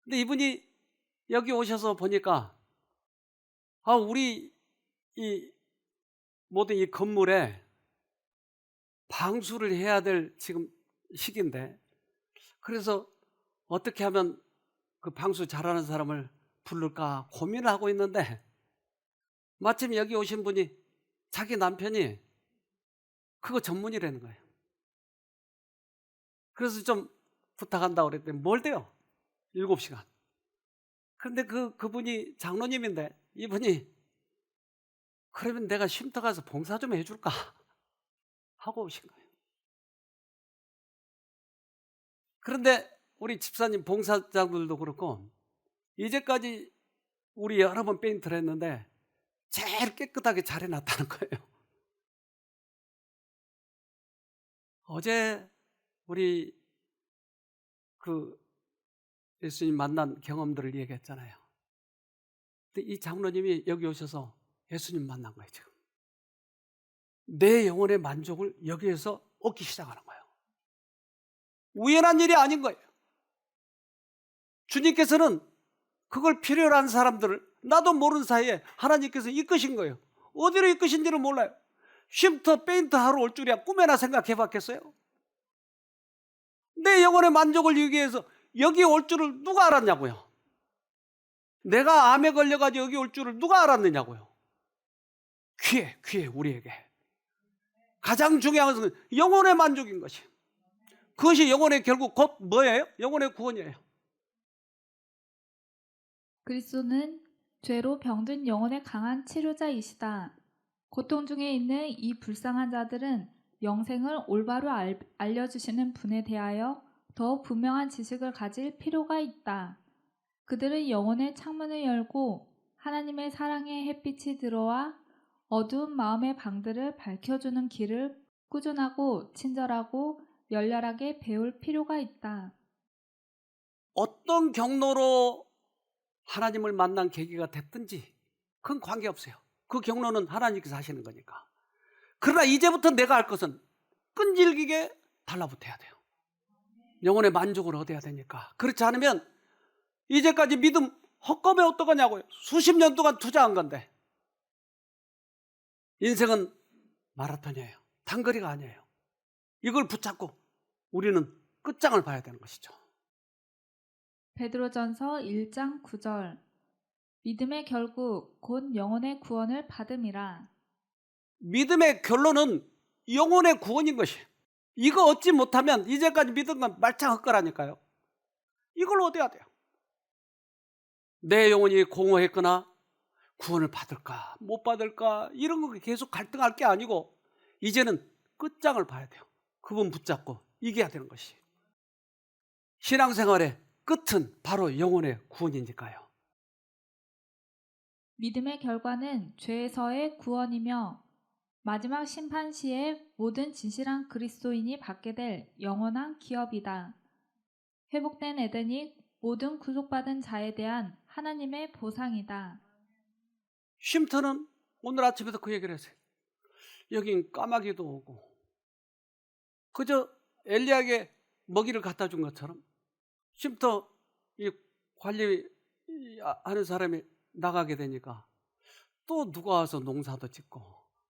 A: 근데 이분이 여기 오셔서 보니까 우리 이 모든 이 건물에 방수를 해야 될 지금 시기인데, 그래서 어떻게 하면 그 방수 잘하는 사람을 부를까 고민을 하고 있는데, 마침 여기 오신 분이 자기 남편이 그거 전문이라는 거예요. 그래서 좀 부탁한다고 그랬더니 뭘 돼요? 7시간. 그런데 그분이 장로님인데, 이분이 그러면 내가 쉼터 가서 봉사 좀 해줄까 하고 오신 거예요. 그런데 우리 집사님 봉사자들도 그렇고 이제까지 우리 여러 번 페인트를 했는데 제일 깨끗하게 잘 해놨다는 거예요. 어제 우리 예수님 만난 경험들을 얘기했잖아요. 근데 이 장로님이 여기 오셔서 예수님 만난 거예요. 지금 내 영혼의 만족을 여기에서 얻기 시작하는 거예요. 우연한 일이 아닌 거예요. 주님께서는 그걸 필요로 하는 사람들을 나도 모르는 사이에 하나님께서 이끄신 거예요. 어디로 이끄신지는 몰라요. 쉼터 페인트 하러 올 줄이야 꿈에나 생각해 봤겠어요? 내 영혼의 만족을 위기 위해서 여기 올 줄을 누가 알았냐고요? 내가 암에 걸려가지고 여기 올 줄을 누가 알았느냐고요? 귀해 우리에게 가장 중요한 것은 영혼의 만족인 것이. 그것이 영혼의 결국 곧 뭐예요? 영혼의 구원이에요.
B: 그리스도는 죄로 병든 영혼의 강한 치료자이시다. 고통 중에 있는 이 불쌍한 자들은 영생을 올바로 알려주시는 분에 대하여 더 분명한 지식을 가질 필요가 있다. 그들은 영혼의 창문을 열고 하나님의 사랑의 햇빛이 들어와 어두운 마음의 방들을 밝혀주는 길을 꾸준하고 친절하고 열렬하게 배울 필요가 있다.
A: 어떤 경로로 하나님을 만난 계기가 됐든지 그건 관계없어요. 그 경로는 하나님께서 하시는 거니까. 그러나 이제부터 내가 할 것은 끈질기게 달라붙어야 돼요. 영혼의 만족을 얻어야 되니까. 그렇지 않으면 이제까지 믿음 헛검에 어떡하냐고요. 수십 년 동안 투자한 건데. 인생은 마라톤이에요. 단거리가 아니에요. 이걸 붙잡고 우리는 끝장을 봐야 되는 것이죠.
B: 베드로전서 1장 9절. 믿음의 결국 곧 영혼의 구원을 받음이라.
A: 믿음의 결론은 영혼의 구원인 것이에요. 이거 얻지 못하면 이제까지 믿은 건 말짱 헛거라니까요. 이걸 얻어야 돼요. 내 영혼이 공허했거나 구원을 받을까 못 받을까 이런 거 계속 갈등할 게 아니고 이제는 끝장을 봐야 돼요. 그분 붙잡고 이겨야 되는 것이. 신앙생활의 끝은 바로 영혼의 구원이니까요.
B: 믿음의 결과는 죄에서의 구원이며 마지막 심판 시에 모든 진실한 그리스도인이 받게 될 영원한 기업이다. 회복된 에덴이 모든 구속받은 자에 대한 하나님의 보상이다.
A: 쉼터는 오늘 아침에도 그 얘기를 했어요. 여긴 까마귀도 오고 그저 엘리야에게 먹이를 갖다 준 것처럼 쉼터 이 관리하는 사람이 나가게 되니까 또 누가 와서 농사도 짓고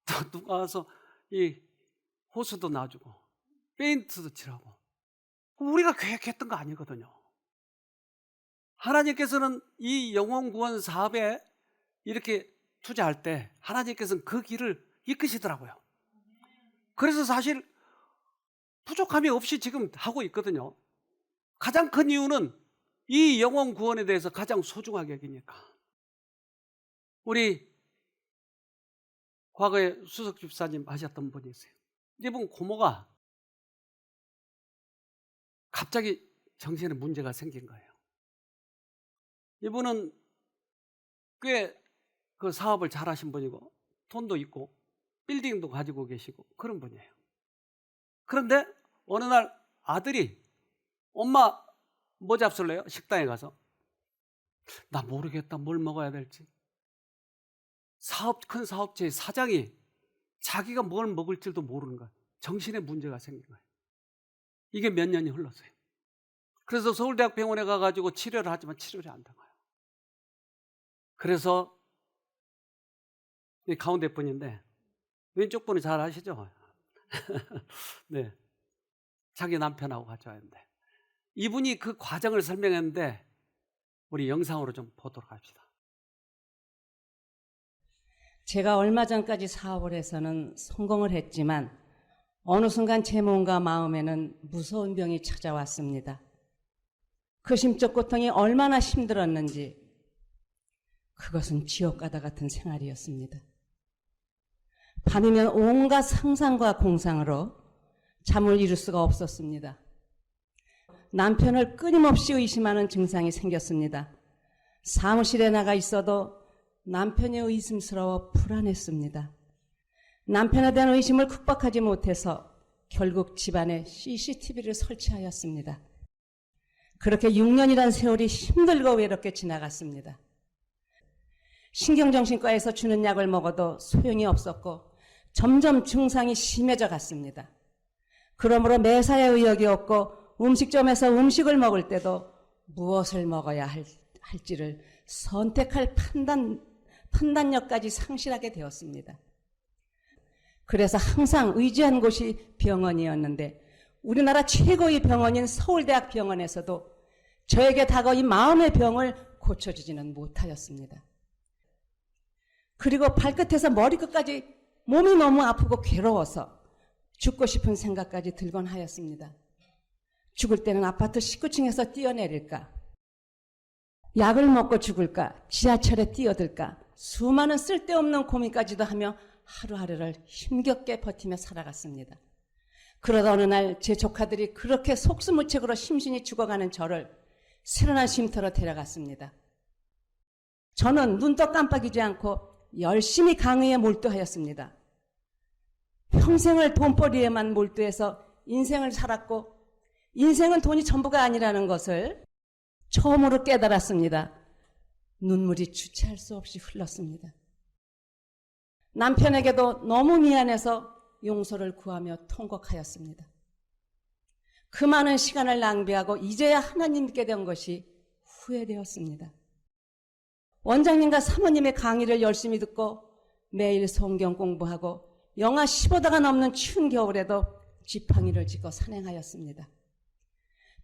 A: 또 누가 와서 이 호수도 놔주고 페인트도 칠하고 우리가 계획했던 거 아니거든요. 하나님께서는 이 영혼 구원 사업에 이렇게 투자할 때 하나님께서는 그 길을 이끄시더라고요. 그래서 사실 부족함이 없이 지금 하고 있거든요. 가장 큰 이유는 이 영혼 구원에 대해서 가장 소중하게 여기니까. 우리 과거에 수석 집사님 하셨던 분이 있어요. 이분 고모가 갑자기 정신에 문제가 생긴 거예요. 이분은 꽤 그 사업을 잘하신 분이고 돈도 있고 빌딩도 가지고 계시고 그런 분이에요. 그런데 어느 날 아들이 엄마 뭐 잡술래요? 식당에 가서 나 모르겠다 뭘 먹어야 될지. 큰 사업체의 사장이 자기가 뭘 먹을지도 모르는 거야. 정신에 문제가 생긴 거예요. 이게 몇 년이 흘렀어요. 그래서 서울대학병원에 가가지고 치료를 하지만 치료를 안 된 거예요. 그래서 이 가운데 분인데 왼쪽 분은 잘 아시죠? 네, 자기 남편하고 같이 왔는데 이분이 그 과정을 설명했는데 우리 영상으로 좀 보도록 합시다.
E: 제가 얼마 전까지 사업을 해서는 성공을 했지만 어느 순간 제 몸과 마음에는 무서운 병이 찾아왔습니다. 그 심적 고통이 얼마나 힘들었는지 그것은 지옥가다 같은 생활이었습니다. 밤이면 온갖 상상과 공상으로 잠을 이룰 수가 없었습니다. 남편을 끊임없이 의심하는 증상이 생겼습니다. 사무실에 나가 있어도 남편이 의심스러워 불안했습니다. 남편에 대한 의심을 극복하지 못해서 결국 집안에 CCTV를 설치하였습니다. 그렇게 6년이란 세월이 힘들고 외롭게 지나갔습니다. 신경정신과에서 주는 약을 먹어도 소용이 없었고 점점 증상이 심해져 갔습니다. 그러므로 매사에 의욕이 없고 음식점에서 음식을 먹을 때도 무엇을 먹어야 할지를 선택할 판단력까지 상실하게 되었습니다. 그래서 항상 의지한 곳이 병원이었는데 우리나라 최고의 병원인 서울대학병원에서도 저에게 다가온 마음의 병을 고쳐주지는 못하였습니다. 그리고 발끝에서 머리끝까지 몸이 너무 아프고 괴로워서 죽고 싶은 생각까지 들곤 하였습니다. 죽을 때는 아파트 19층에서 뛰어내릴까? 약을 먹고 죽을까? 지하철에 뛰어들까? 수많은 쓸데없는 고민까지도 하며 하루하루를 힘겹게 버티며 살아갔습니다. 그러다 어느 날 제 조카들이 그렇게 속수무책으로 심신이 죽어가는 저를 새로운 쉼터로 데려갔습니다. 저는 눈도 깜빡이지 않고 열심히 강의에 몰두하였습니다. 평생을 돈벌이에만 몰두해서 인생을 살았고 인생은 돈이 전부가 아니라는 것을 처음으로 깨달았습니다. 눈물이 주체할 수 없이 흘렀습니다. 남편에게도 너무 미안해서 용서를 구하며 통곡하였습니다. 그 많은 시간을 낭비하고 이제야 하나님 믿게 된 것이 후회되었습니다. 원장님과 사모님의 강의를 열심히 듣고 매일 성경 공부하고 영하 15도가 넘는 추운 겨울에도 지팡이를 짚고 산행하였습니다.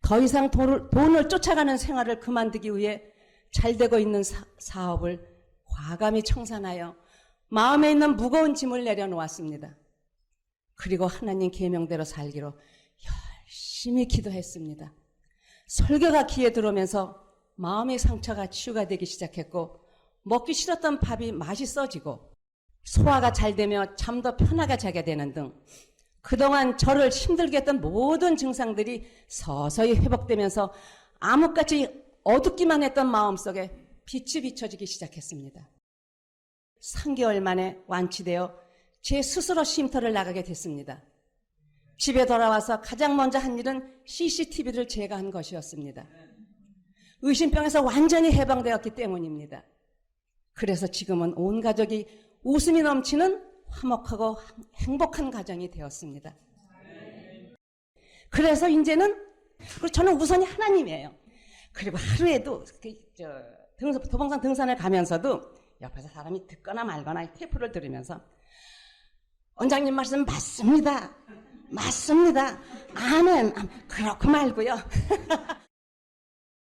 E: 더 이상 돈을 쫓아가는 생활을 그만두기 위해 잘되고 있는 사업을 과감히 청산하여 마음에 있는 무거운 짐을 내려놓았습니다. 그리고 하나님 계명대로 살기로 열심히 기도했습니다. 설교가 귀에 들어오면서 마음의 상처가 치유가 되기 시작했고 먹기 싫었던 밥이 맛있어지고 소화가 잘 되며 잠도 편하게 자게 되는 등 그동안 저를 힘들게 했던 모든 증상들이 서서히 회복되면서 암흑같이 어둡기만 했던 마음속에 빛이 비춰지기 시작했습니다. 3개월 만에 완치되어 제 스스로 쉼터를 나가게 됐습니다. 집에 돌아와서 가장 먼저 한 일은 CCTV를 제거한 것이었습니다. 의심병에서 완전히 해방되었기 때문입니다. 그래서 지금은 온 가족이 웃음이 넘치는 화목하고 행복한 가정이 되었습니다. 그래서 이제는 저는 우선이 하나님이에요. 그리고 하루에도 도봉산 등산을 가면서도 옆에서 사람이 듣거나 말거나 테이프를 들으면서 원장님 말씀 맞습니다. 맞습니다. 아멘. 그렇고 말고요.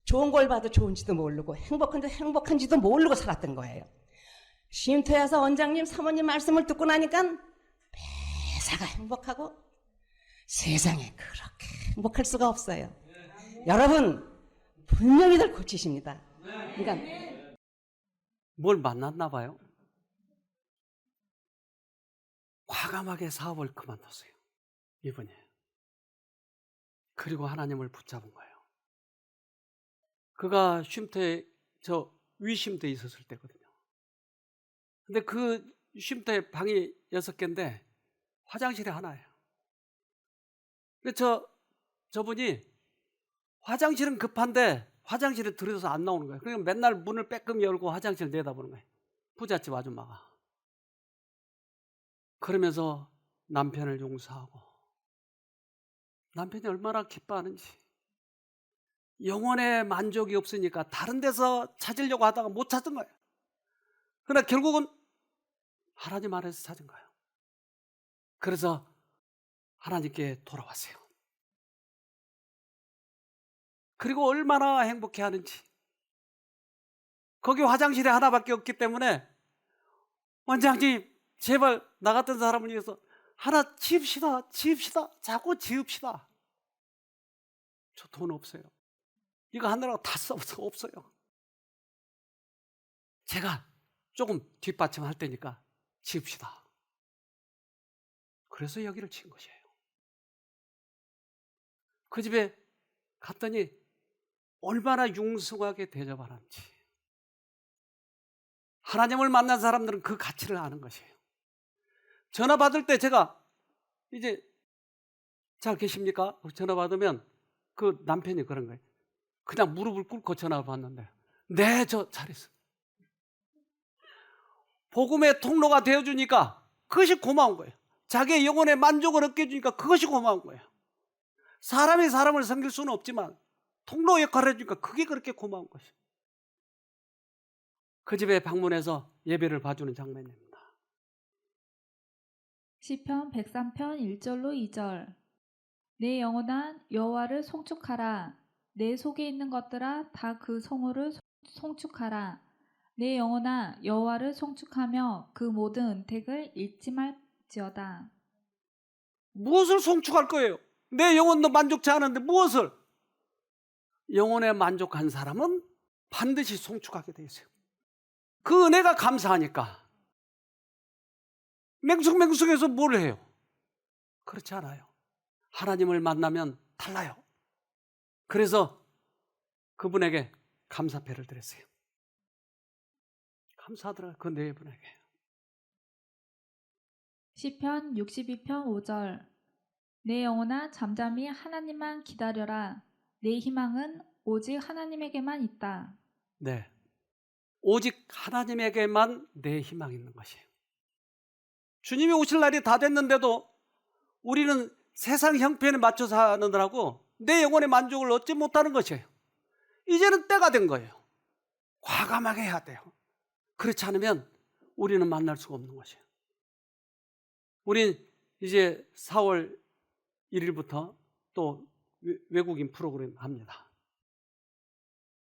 E: 좋은 걸 봐도 좋은지도 모르고 행복한지도 모르고 살았던 거예요. 쉼터에서 원장님, 사모님 말씀을 듣고 나니까 매사가 행복하고 세상에 그렇게 행복할 수가 없어요. 여러분 분명히들 고치십니다. 그러니까
A: 뭘 만났나 봐요. 과감하게 사업을 그만뒀어요. 이분이. 그리고 하나님을 붙잡은 거예요. 그가 쉼터에 위쉼터에 있었을 때거든요. 근데 그 쉼터에 방이 6개인데 화장실이 하나예요. 근데 저분이 화장실은 급한데 화장실에 들어서 안 나오는 거예요. 그러니까 맨날 문을 빼끔 열고 화장실 내다보는 거예요. 부잣집 아줌마가. 그러면서 남편을 용서하고 남편이 얼마나 기뻐하는지. 영혼의 만족이 없으니까 다른 데서 찾으려고 하다가 못 찾은 거예요. 그러나 결국은 하나님 안에서 찾은 거예요. 그래서 하나님께 돌아왔어요. 그리고 얼마나 행복해 하는지. 거기 화장실이 하나밖에 없기 때문에 원장님 제발 나 같은 사람을 위해서 하나 지읍시다. 자꾸 지읍시다. 저 돈 없어요. 이거 하느라고 다 써서 없어요. 제가 조금 뒷받침할 테니까 지읍시다. 그래서 여기를 친 것이에요. 그 집에 갔더니 얼마나 융숭하게 대접하는지. 하나님을 만난 사람들은 그 가치를 아는 것이에요. 전화 받을 때 제가 이제 잘 계십니까? 전화 받으면 그 남편이 그런 거예요. 그냥 무릎을 꿇고 전화 받는데 네, 저 잘 있어요. 복음의 통로가 되어주니까 그것이 고마운 거예요. 자기의 영혼의 만족을 얻게 해주니까 그것이 고마운 거예요. 사람이 사람을 섬길 수는 없지만 통로 역할을 해주니까 그게 그렇게 고마운 것이에요. 그 집에 방문해서 예배를 봐주는 장면입니다.
B: 시편 103편 1절로 2절. 내 영혼아 여호와를 송축하라. 내 속에 있는 것들아 다 그 성호를 송축하라. 내 영혼아 여호와를 송축하며 그 모든 은택을 잊지 말지어다.
A: 무엇을 송축할 거예요? 내 영혼도 만족치 않은데 무엇을? 영혼에 만족한 사람은 반드시 송축하게 돼 있어요. 그 은혜가 감사하니까. 맹숭맹숭해서 뭘 해요? 그렇지 않아요. 하나님을 만나면 달라요. 그래서 그분에게 감사패를 드렸어요. 감사하더라 그 네 분에게.
B: 시편 62편 5절. 내 영혼아 잠잠히 하나님만 기다려라. 내 희망은 오직 하나님에게만 있다.
A: 네, 오직 하나님에게만 내 희망이 있는 것이에요. 주님이 오실 날이 다 됐는데도 우리는 세상 형편에 맞춰 사느라고 내 영혼의 만족을 얻지 못하는 것이에요. 이제는 때가 된 거예요. 과감하게 해야 돼요. 그렇지 않으면 우리는 만날 수가 없는 것이에요. 우린 이제 4월 1일부터 또 외국인 프로그램 합니다.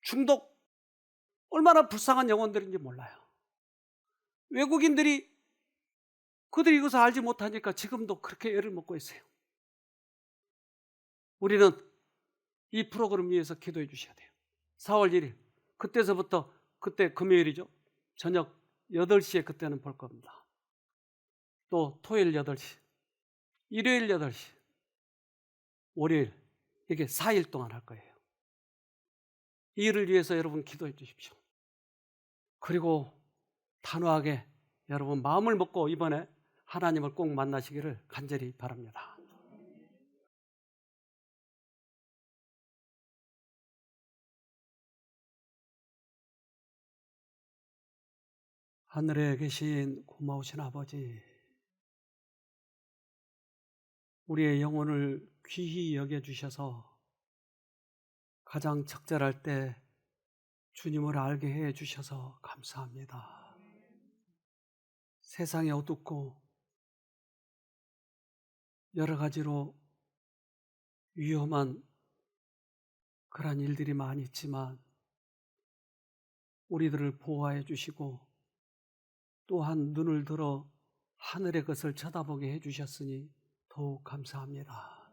A: 중독 얼마나 불쌍한 영혼들인지 몰라요. 외국인들이 그들이 이것을 알지 못하니까 지금도 그렇게 애를 먹고 있어요. 우리는 이 프로그램 위해서 기도해 주셔야 돼요. 4월 1일 그때서부터 그때 금요일이죠. 저녁 8시에 그때는 볼 겁니다. 또 토요일 8시, 일요일 8시, 월요일 이게 4일 동안 할 거예요. 이 일을 위해서 여러분 기도해 주십시오. 그리고 단호하게 여러분 마음을 먹고 이번에 하나님을 꼭 만나시기를 간절히 바랍니다. 하늘에 계신 고마우신 아버지, 우리의 영혼을 귀히 여겨주셔서 가장 적절할 때 주님을 알게 해주셔서 감사합니다. 세상이 어둡고 여러 가지로 위험한 그런 일들이 많이 있지만 우리들을 보호해 주시고 또한 눈을 들어 하늘의 것을 쳐다보게 해주셨으니 더욱 감사합니다.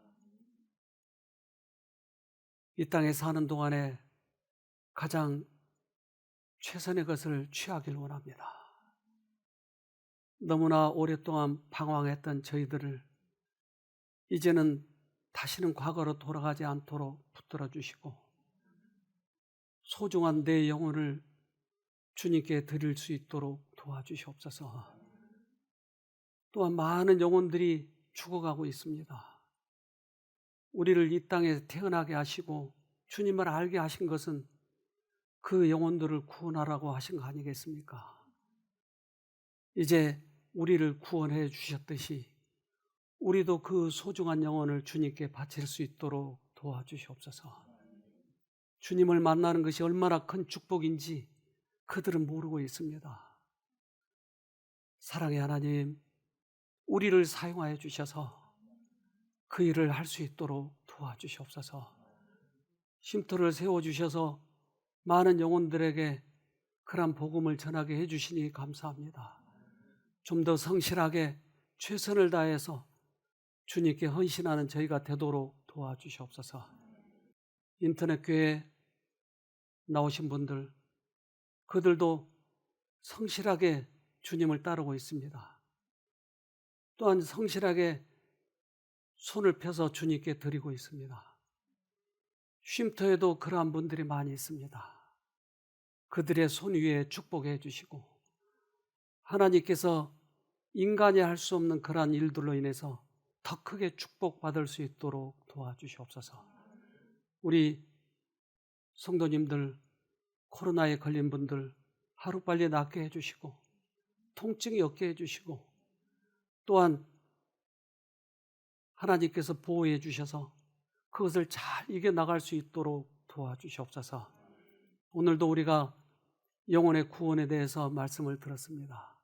A: 이 땅에 사는 동안에 가장 최선의 것을 취하길 원합니다. 너무나 오랫동안 방황했던 저희들을 이제는 다시는 과거로 돌아가지 않도록 붙들어 주시고 소중한 내 영혼을 주님께 드릴 수 있도록 도와주시옵소서. 또한 많은 영혼들이 죽어가고 있습니다. 우리를 이 땅에 태어나게 하시고 주님을 알게 하신 것은 그 영혼들을 구원하라고 하신 거 아니겠습니까? 이제 우리를 구원해 주셨듯이 우리도 그 소중한 영혼을 주님께 바칠 수 있도록 도와주시옵소서. 주님을 만나는 것이 얼마나 큰 축복인지 그들은 모르고 있습니다. 사랑의 하나님, 우리를 사용하여 주셔서 그 일을 할 수 있도록 도와주시옵소서. 쉼터를 세워주셔서 많은 영혼들에게 그런 복음을 전하게 해주시니 감사합니다. 좀 더 성실하게 최선을 다해서 주님께 헌신하는 저희가 되도록 도와주시옵소서. 인터넷 교회에 나오신 분들, 그들도 성실하게 주님을 따르고 있습니다. 또한 성실하게 손을 펴서 주님께 드리고 있습니다. 쉼터에도 그러한 분들이 많이 있습니다. 그들의 손 위에 축복해 주시고 하나님께서 인간이 할 수 없는 그러한 일들로 인해서 더 크게 축복받을 수 있도록 도와주시옵소서. 우리 성도님들, 코로나에 걸린 분들 하루빨리 낫게 해주시고 통증이 없게 해주시고 또한 하나님께서 보호해 주셔서 그것을 잘 이겨나갈 수 있도록 도와주시옵소서. 오늘도 우리가 영혼의 구원에 대해서 말씀을 들었습니다.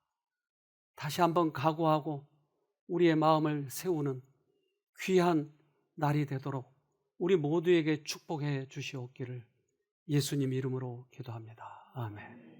A: 다시 한번 각오하고 우리의 마음을 세우는 귀한 날이 되도록 우리 모두에게 축복해 주시옵기를 예수님 이름으로 기도합니다. 아멘.